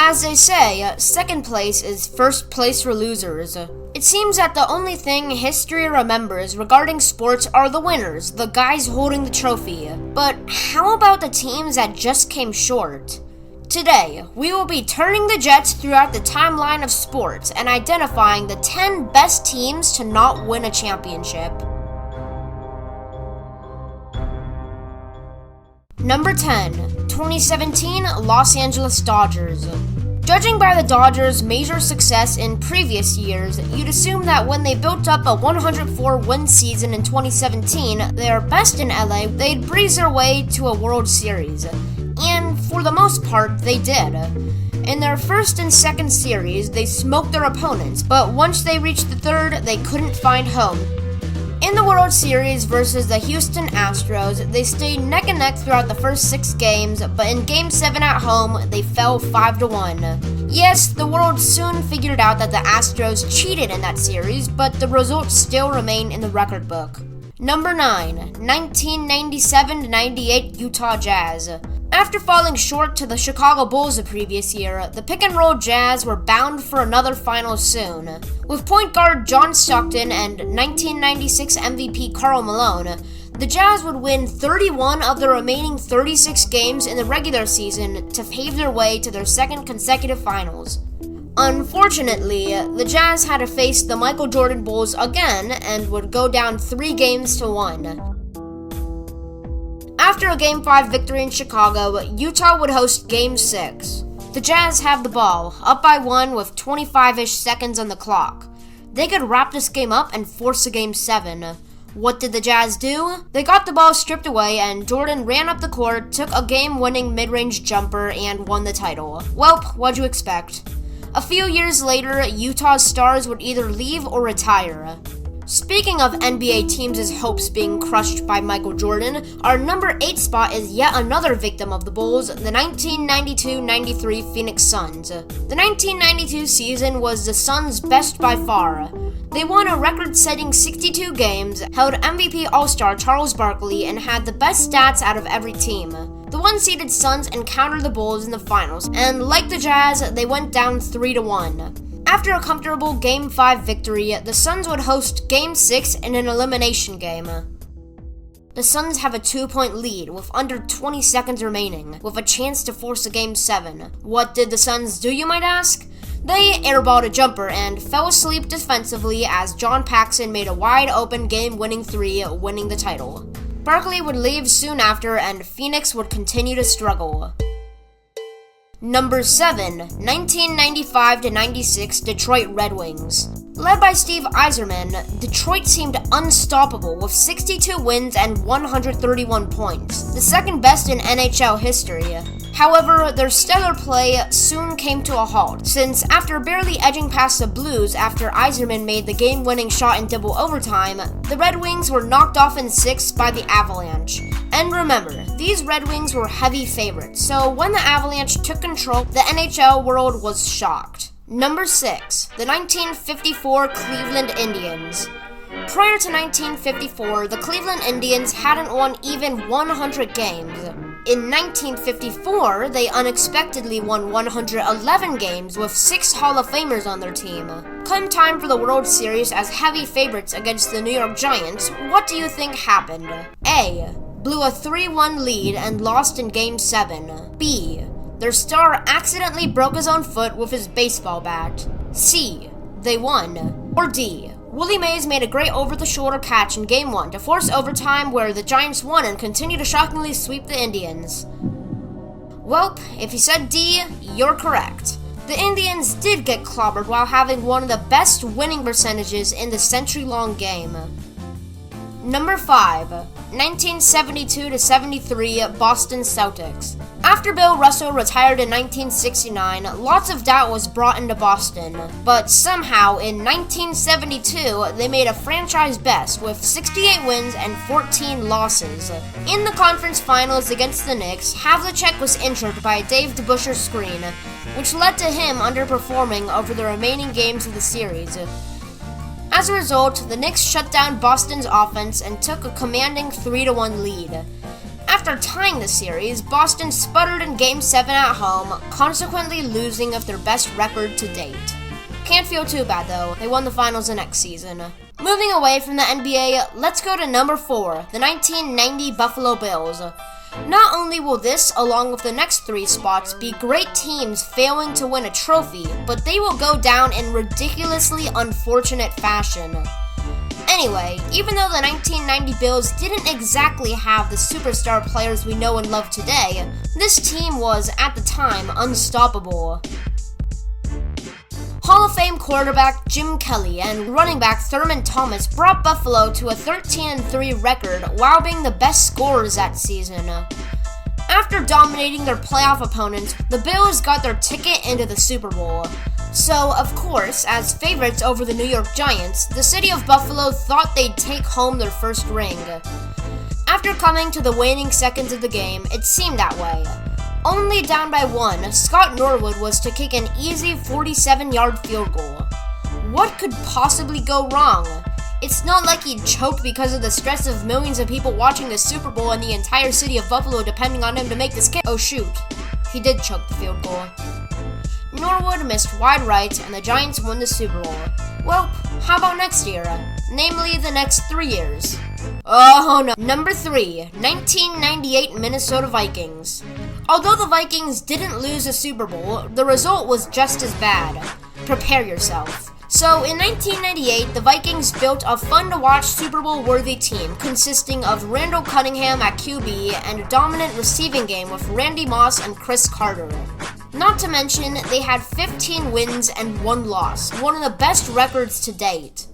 As they say, second place is first place for losers. It seems that the only thing history remembers regarding sports are the winners, the guys holding the trophy. But how about the teams that just came short? Today, we will be turning the Jets throughout the timeline of sports and identifying the 10 best teams to not win a championship. Number 10, 2017 Los Angeles Dodgers. Judging by the Dodgers' major success in previous years, you'd assume that when they built up a 104-win season in 2017, their best in LA, they'd breeze their way to a World Series. And for the most part, they did. In their first and second series, they smoked their opponents, but once they reached the third, they couldn't find home. In the World Series versus the Houston Astros, they stayed neck and neck throughout the first 6 games, but in Game 7 at home, they fell 5-1. Yes, the world soon figured out that the Astros cheated in that series, but the results still remain in the record book. Number 9, 1997-98 Utah Jazz. After falling short to the Chicago Bulls the previous year, the pick-and-roll Jazz were bound for another final soon. With point guard John Stockton and 1996 MVP Karl Malone, the Jazz would win 31 of the remaining 36 games in the regular season to pave their way to their second consecutive finals. Unfortunately, the Jazz had to face the Michael Jordan Bulls again and would go down 3-1. After a Game 5 victory in Chicago, Utah would host Game 6. The Jazz have the ball, up by 1 with 25-ish seconds on the clock. They could wrap this game up and force a Game 7. What did the Jazz do? They got the ball stripped away and Jordan ran up the court, took a game-winning mid-range jumper, and won the title. Welp, what'd you expect? A few years later, Utah's stars would either leave or retire. Speaking of NBA teams' hopes being crushed by Michael Jordan, our number 8 spot is yet another victim of the Bulls, the 1992-93 Phoenix Suns. The 1992 season was the Suns' best by far. They won a record-setting 62 games, held MVP All-Star Charles Barkley, and had the best stats out of every team. The one-seeded Suns encountered the Bulls in the finals, and like the Jazz, they went down 3-1. After a comfortable Game 5 victory, the Suns would host Game 6 in an elimination game. The Suns have a 2-point lead with under 20 seconds remaining, with a chance to force a Game 7. What did the Suns do, you might ask? They airballed a jumper and fell asleep defensively as John Paxson made a wide-open game-winning 3, winning the title. Barkley would leave soon after, and Phoenix would continue to struggle. Number 7, 1995-96 Detroit Red Wings. Led by Steve Yzerman, Detroit seemed unstoppable with 62 wins and 131 points, the second best in NHL history. However, their stellar play soon came to a halt, since after barely edging past the Blues after Yzerman made the game-winning shot in double overtime, the Red Wings were knocked off in 6 by the Avalanche. And remember, these Red Wings were heavy favorites, so when the Avalanche took control, the NHL world was shocked. Number 6, the 1954 Cleveland Indians. Prior to 1954, the Cleveland Indians hadn't won even 100 games. In 1954, they unexpectedly won 111 games with 6 Hall of Famers on their team. Come time for the World Series as heavy favorites against the New York Giants, what do you think happened? A. Blew a 3-1 lead and lost in Game 7. B. Their star accidentally broke his own foot with his baseball bat. C. They won. Or D. Willie Mays made a great over-the-shoulder catch in Game 1 to force overtime where the Giants won and continued to shockingly sweep the Indians. Well, if you said D, you're correct. The Indians did get clobbered while having one of the best winning percentages in the century-long game. Number 5, 1972-73 Boston Celtics. After Bill Russell retired in 1969, lots of doubt was brought into Boston. But somehow, in 1972, they made a franchise best with 68 wins and 14 losses. In the conference finals against the Knicks, Havlicek was injured by a Dave DeBusschere screen, which led to him underperforming over the remaining games of the series. As a result, the Knicks shut down Boston's offense and took a commanding 3-1 lead. After tying the series, Boston sputtered in Game 7 at home, consequently losing of their best record to date. Can't feel too bad though, they won the finals the next season. Moving away from the NBA, let's go to number 4, the 1990 Buffalo Bills. Not only will this, along with the next 3 spots, be great teams failing to win a trophy, but they will go down in ridiculously unfortunate fashion. Anyway, even though the 1990 Bills didn't exactly have the superstar players we know and love today, this team was, at the time, unstoppable. Hall of Fame quarterback Jim Kelly and running back Thurman Thomas brought Buffalo to a 13-3 record while being the best scorers that season. After dominating their playoff opponents, the Bills got their ticket into the Super Bowl. So, of course, as favorites over the New York Giants, the city of Buffalo thought they'd take home their first ring. After coming to the waning seconds of the game, it seemed that way. Only down by 1, Scott Norwood was to kick an easy 47-yard field goal. What could possibly go wrong? It's not like he'd choked because of the stress of millions of people watching the Super Bowl and the entire city of Buffalo depending on him to make this kick. Oh shoot, he did choke the field goal. Norwood missed wide right and the Giants won the Super Bowl. Well, how about next year? Namely, the next 3 years. Oh no. Number 3, 1998 Minnesota Vikings. Although the Vikings didn't lose a Super Bowl, the result was just as bad. Prepare yourself. So, in 1998, the Vikings built a fun-to-watch Super Bowl-worthy team consisting of Randall Cunningham at QB and a dominant receiving game with Randy Moss and Chris Carter. Not to mention, they had 15 wins and 1 loss, one of the best records to date.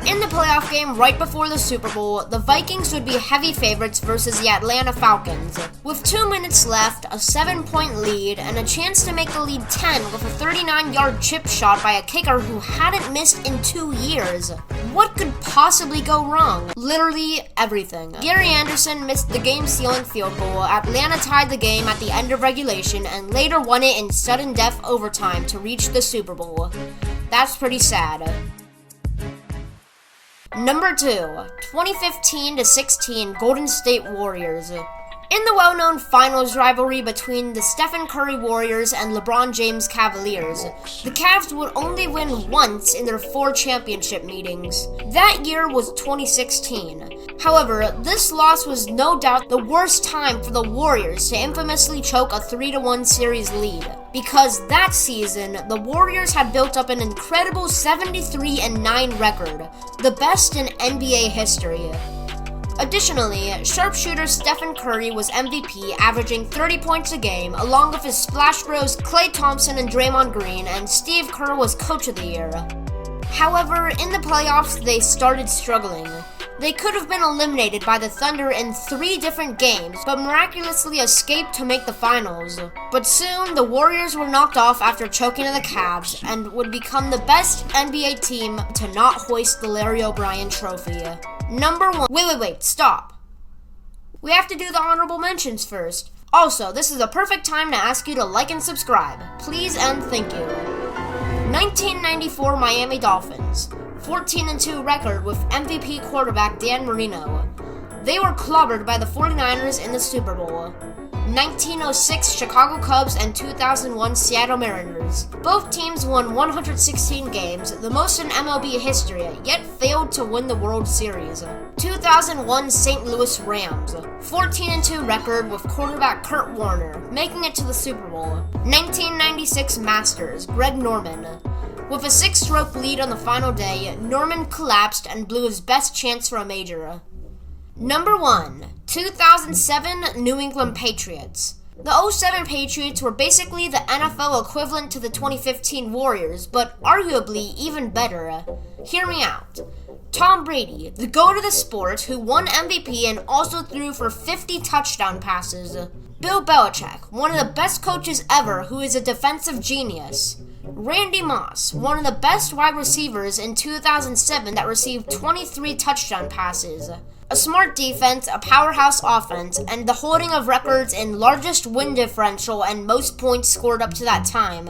In the playoff game right before the Super Bowl, the Vikings would be heavy favorites versus the Atlanta Falcons. With 2 minutes left, a 7-point lead, and a chance to make the lead 10 with a 39-yard chip shot by a kicker who hadn't missed in 2 years. What could possibly go wrong? Literally everything. Gary Anderson missed the game-sealing field goal, Atlanta tied the game at the end of regulation, and later won it in sudden death overtime to reach the Super Bowl. That's pretty sad. Number 2, 2015-16 Golden State Warriors. In the well-known finals rivalry between the Stephen Curry Warriors and LeBron James Cavaliers, the Cavs would only win once in their 4 championship meetings. That year was 2016. However, this loss was no doubt the worst time for the Warriors to infamously choke a 3-1 series lead, because that season, the Warriors had built up an incredible 73-9 record, the best in NBA history. Additionally, sharpshooter Stephen Curry was MVP, averaging 30 points a game, along with his Splash Bros Klay Thompson and Draymond Green, and Steve Kerr was Coach of the Year. However, in the playoffs, they started struggling. They could have been eliminated by the Thunder in 3 different games, but miraculously escaped to make the finals. But soon, the Warriors were knocked off after choking to the Cavs, and would become the best NBA team to not hoist the Larry O'Brien trophy. Number 1. Wait, stop. We have to do the honorable mentions first. Also, this is a perfect time to ask you to like and subscribe. Please and thank you. 1994 Miami Dolphins. 14-2 record with MVP quarterback Dan Marino. They were clobbered by the 49ers in the Super Bowl. 1906 Chicago Cubs and 2001 Seattle Mariners. Both teams won 116 games, the most in MLB history, yet failed to win the World Series. 2001 St. Louis Rams. 14-2 record with quarterback Kurt Warner, making it to the Super Bowl. 1996 Masters, Greg Norman. With a 6-stroke lead on the final day, Norman collapsed and blew his best chance for a major. Number 1, 2007 New England Patriots. The 2007 Patriots were basically the NFL equivalent to the 2015 Warriors, but arguably even better. Hear me out. Tom Brady, the GOAT of the sport, who won MVP and also threw for 50 touchdown passes. Bill Belichick, one of the best coaches ever, who is a defensive genius. Randy Moss, one of the best wide receivers in 2007 that received 23 touchdown passes. A smart defense, a powerhouse offense, and the holding of records in largest win differential and most points scored up to that time.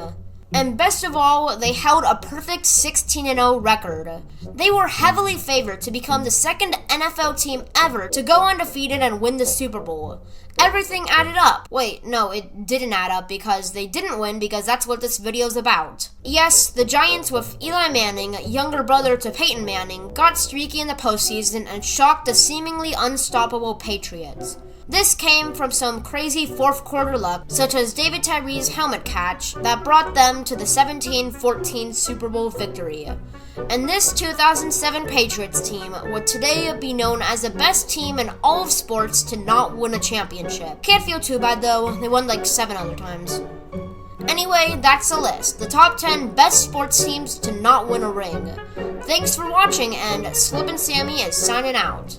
And best of all, they held a perfect 16-0 record. They were heavily favored to become the second NFL team ever to go undefeated and win the Super Bowl. Everything added up. Wait, no, it didn't add up because they didn't win, because that's what this video's about. Yes, the Giants with Eli Manning, younger brother to Peyton Manning, got streaky in the postseason and shocked the seemingly unstoppable Patriots. This came from some crazy fourth quarter luck, such as David Tyree's helmet catch, that brought them to the 17-14 Super Bowl victory. And this 2007 Patriots team would today be known as the best team in all of sports to not win a championship. Can't feel too bad though, they won like 7 other times. Anyway, that's the list. The top 10 best sports teams to not win a ring. Thanks for watching, and Slip and Sammy is signing out.